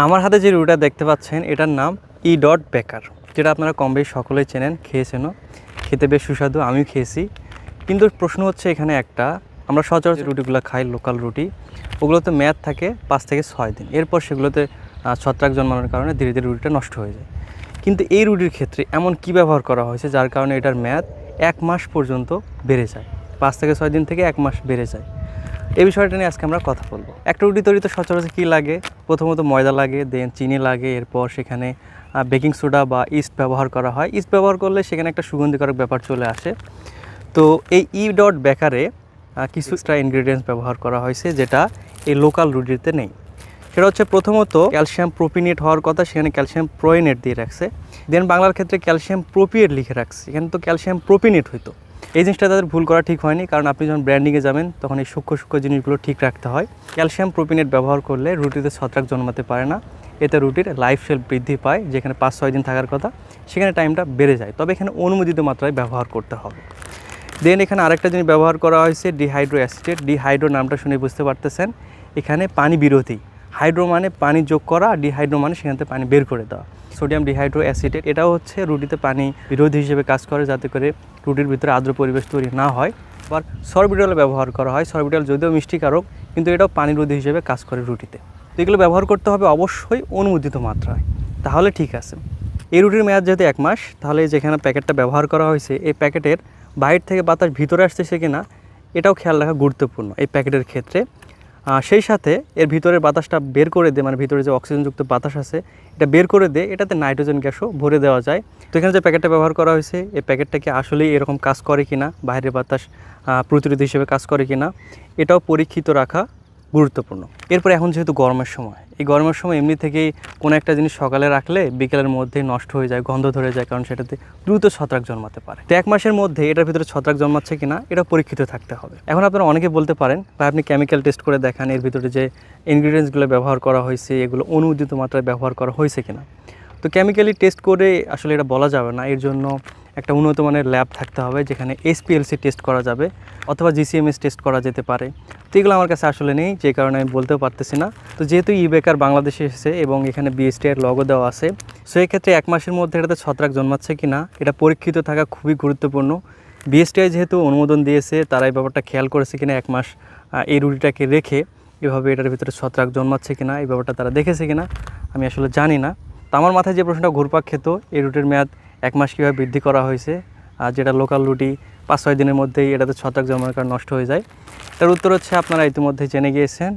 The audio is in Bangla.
আমার হাতে যে রুটিটা দেখতে পাচ্ছেন এটার নাম ই ডট বেকার, যেটা আপনারা কম বেশি সকলেই চেনেন, খেয়েছেনও, খেতে বেশ সুস্বাদু, আমিও খেয়েছি। কিন্তু প্রশ্ন হচ্ছে এখানে একটা, আমরা সচরাচর রুটিগুলো খাই লোকাল রুটি, ওগুলোতে মেয়াদ থাকে 5 থেকে 6 দিন, এরপর সেগুলোতে ছত্রাক জন্মানোর কারণে ধীরে ধীরে রুটিটা নষ্ট হয়ে যায়। কিন্তু এই রুটির ক্ষেত্রে এমন কি ব্যবহার করা হয়েছে যার কারণে এটার মেয়াদ 1 মাস পর্যন্ত বেড়ে যায়, 5 থেকে 6 দিন থেকে 1 মাস বেড়ে যায়। এই বিষয়টা নিয়ে আজকে আমরা কথা বলবো। একটা রুটি তৈরিতে সচরাচর কী লাগে? প্রথমত ময়দা লাগে, দেন চিনি লাগে, এরপর সেখানে বেকিং সোডা বা ইস্ট ব্যবহার করা হয়। ইস্ট ব্যবহার করলে সেখানে একটা সুগন্ধিকরক ব্যাপার চলে আসে। তো এই ই ডট বেকারে কিছু এক্সট্রা ইনগ্রিডিয়েন্টস ব্যবহার করা হয়েছে যেটা এই লোকাল রুটিতে নেই। সেটা হচ্ছে প্রথমত ক্যালসিয়াম প্রোপিনেট হওয়ার কথা, সেখানে ক্যালসিয়াম প্রোয়েনেট দিয়ে রাখছে। দেন বাংলার ক্ষেত্রে ক্যালসিয়াম প্রোপিয়েট লিখে রাখছে, এখানে তো ক্যালসিয়াম প্রোপিনেট হইতো। এই জিনিসটা তাদের ভুল করা ঠিক হয়নি, কারণ আপনি যখন ব্র্যান্ডিংয়ে যাবেন তখন এই সূক্ষ্ম সূক্ষ্ম জিনিসগুলো ঠিক রাখতে হয়। ক্যালসিয়াম প্রোপিনেট ব্যবহার করলে রুটিতে ছত্রাক জন্মাতে পারে না, এতে রুটির লাইফ শেল বৃদ্ধি পায়, যেখানে 5-6 দিন থাকার কথা সেখানে টাইমটা বেড়ে যায়। তবে এখানে অনুমোদিত মাত্রায় ব্যবহার করতে হবে। দেন এখানে আরেকটা জিনিস ব্যবহার করা হয়েছে ডিহাইড্রো অ্যাসিটেট। ডিহাইড্রো নামটা শুনে বুঝতে পারতেছেন এখানে পানি বিরোধী। হাইড্রো মানে পানি যোগ করা, ডিহাইড্রো মানে সেখান থেকে পানি বের করে দেওয়া। সোডিয়াম ডিহাইড্রো অ্যাসিটেট এটাও হচ্ছে রুটিতে পানি বিরোধী হিসেবে কাজ করে, যাতে করে রুটির ভিতরে আর্দ্র পরিবেশ তৈরি না হয়। আবার সরবিটল ব্যবহার করা হয়। সরবিটল যদিও মিষ্টিকারক, কিন্তু এটাও পানিরোধী হিসেবে কাজ করে রুটিতে। তো এগুলো ব্যবহার করতে হবে অবশ্যই অনুমোদিত মাত্রায়, তাহলে ঠিক আছে। এই রুটির মেয়াদ যেহেতু 1 মাস, তাহলে যেখানে প্যাকেটটা ব্যবহার করা হয়েছে এই প্যাকেটের বাইরে থেকে বাতাস ভিতরে আসতেছে কিনা এটাও খেয়াল রাখা গুরুত্বপূর্ণ এই প্যাকেটের ক্ষেত্রে। সেই সাথে এর ভিতরের বাতাসটা বের করে দিয়ে, মানে ভিতরে যে অক্সিজেনযুক্ত বাতাস আছে এটা বের করে দিয়ে এটাতে নাইট্রোজেন গ্যাসও ভরে দেওয়া যায়। তো এখানে যে প্যাকেটটা ব্যবহার করা হয়েছে এই প্যাকেটটা কি আসলেই এরকম কাজ করে কিনা, বাইরের বাতাস প্রতিরোধী হিসেবে কাজ করে কিনা এটাও পরীক্ষিত রাখা গুরুত্বপূর্ণ। এরপর এখন যেহেতু গরমের সময়, এই গরমের সময় এমনি থেকেই কোনো একটা জিনিস সকালে রাখলে বিকেলের মধ্যেই নষ্ট হয়ে যায়, গন্ধ ধরে যায়, কারণ সেটাতে দ্রুত ছত্রাক জন্মাতে পারে। তো 1 মাসের মধ্যে এটার ভিতরে ছত্রাক জন্মাচ্ছে কিনা এটা পরীক্ষিত থাকতে হবে। এখন আপনারা অনেকে বলতে পারেন বা আপনি কেমিক্যাল টেস্ট করে দেখান এর ভিতরে যে ইনগ্রিডিয়েন্টসগুলো ব্যবহার করা হয়েছে এগুলো অনুমোদিত মাত্রায় ব্যবহার করা হয়েছে কিনা। তো কেমিক্যালি টেস্ট করে আসলে এটা বলা যাবে না, এর জন্য একটা উন্নত মানের ল্যাব থাকতে হবে যেখানে এসপিএলসি টেস্ট করা যাবে অথবা জিসিএমএস টেস্ট করা যেতে পারে। তো এগুলো আমার কাছে আসলে নেই, যে কারণে আমি বলতেও পারতেছি না। তো যেহেতু ই বেকার বাংলাদেশে এসেছে এবং এখানে বিএসটি এর লগো দেওয়া আছে, সো এক্ষেত্রে 1 মাসের মধ্যে এটাতে ছত্রাক জন্মাচ্ছে কিনা এটা পরীক্ষিত থাকা খুবই গুরুত্বপূর্ণ। বিএসটিআই যেহেতু অনুমোদন দিয়েছে, তারা এই ব্যাপারটা খেয়াল করেছে কিনা 1 মাস এই রুটিটাকে রেখে এভাবে এটার ভিতরে ছত্রাক জন্মাচ্ছে কিনা এই ব্যাপারটা তারা দেখেছে কিনা আমি আসলে জানি না। তো আমার মাথায় যে প্রশ্নটা ঘুরপাক খেত, এই রুটির মেয়াদ 1 মাস কীভাবে বৃদ্ধি করা হয়েছে, আর যেটা লোকাল রুটি 5-6 দিনের মধ্যেই এটাতে ছত্রাক জন্মানোর কারণে নষ্ট হয়ে যায়, তার উত্তর হচ্ছে আপনারা ইতিমধ্যে জেনে গিয়েছেন।